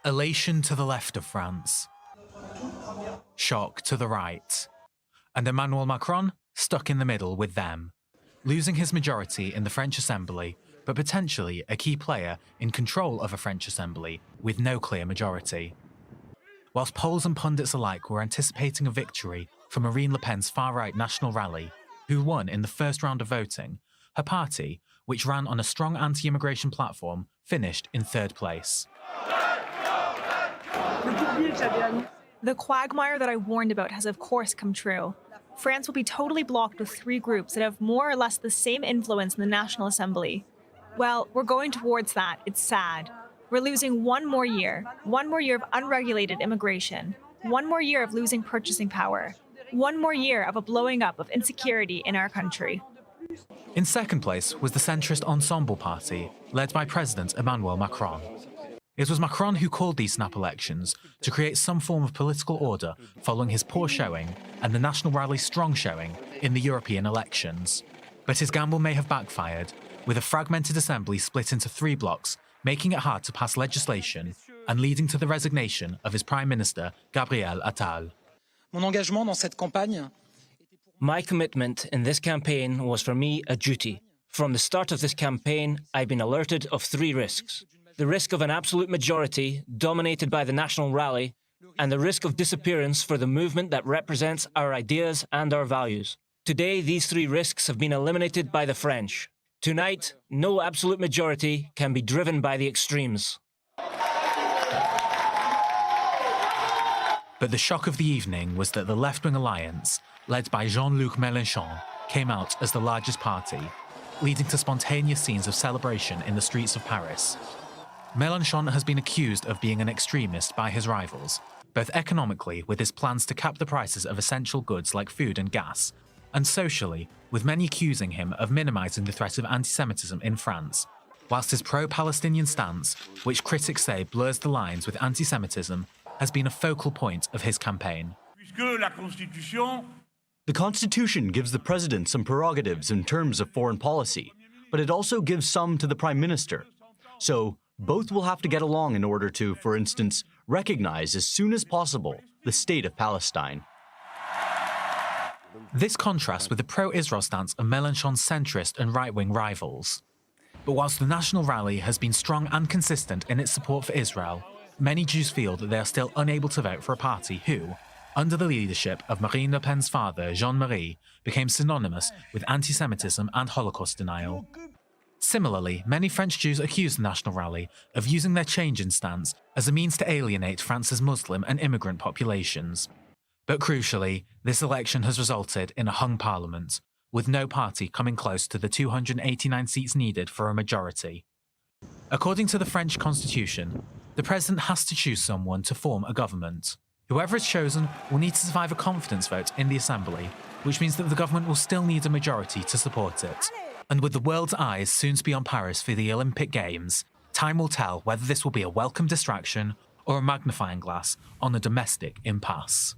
Elation to the left of France, shock to the right, and Emmanuel Macron stuck in the middle with them, losing his majority in the French Assembly, but potentially a key player in control of a French Assembly with no clear majority. Whilst Poles and pundits alike were anticipating a victory for Marine Le Pen's far-right National Rally, who won in the first round of voting, her party, which ran on a strong anti-immigration platform, finished in third place. The quagmire that I warned about has of course come true. France will be totally blocked with three groups that have more or less the same influence in the National Assembly. Well, we're going towards that. It's sad. We're losing one more year of unregulated immigration, one more year of losing purchasing power, one more year of a blowing up of insecurity in our country. In second place was the centrist Ensemble party, led by President Emmanuel Macron. It was Macron who called these snap elections to create some form of political order following his poor showing and the National Rally's strong showing in the European elections. But his gamble may have backfired, with a fragmented assembly split into three blocks, making it hard to pass legislation and leading to the resignation of his Prime Minister, Gabriel Attal. My commitment in this campaign was for me a duty. From the start of this campaign, I've been alerted of three risks. The risk of an absolute majority dominated by the National Rally, and the risk of disappearance for the movement that represents our ideas and our values. Today, these three risks have been eliminated by the French. Tonight, no absolute majority can be driven by the extremes. But the shock of the evening was that the left-wing alliance, led by Jean-Luc Mélenchon, came out as the largest party, leading to spontaneous scenes of celebration in the streets of Paris. Mélenchon has been accused of being an extremist by his rivals, both economically with his plans to cap the prices of essential goods like food and gas, and socially, with many accusing him of minimising the threat of antisemitism in France, whilst his pro-Palestinian stance, which critics say blurs the lines with antisemitism, has been a focal point of his campaign. The Constitution gives the President some prerogatives in terms of foreign policy, but it also gives some to the Prime Minister. So, both will have to get along in order to, for instance, recognize as soon as possible the state of Palestine. This contrasts with the pro-Israel stance of Mélenchon's centrist and right-wing rivals. But whilst the National Rally has been strong and consistent in its support for Israel, many Jews feel that they are still unable to vote for a party who, under the leadership of Marine Le Pen's father, Jean-Marie, became synonymous with anti-Semitism and Holocaust denial. Similarly, many French Jews accuse the National Rally of using their change in stance as a means to alienate France's Muslim and immigrant populations. But crucially, this election has resulted in a hung parliament, with no party coming close to the 289 seats needed for a majority. According to the French constitution, the president has to choose someone to form a government. Whoever is chosen will need to survive a confidence vote in the assembly, which means that the government will still need a majority to support it. And with the world's eyes soon to be on Paris for the Olympic Games, time will tell whether this will be a welcome distraction or a magnifying glass on a domestic impasse.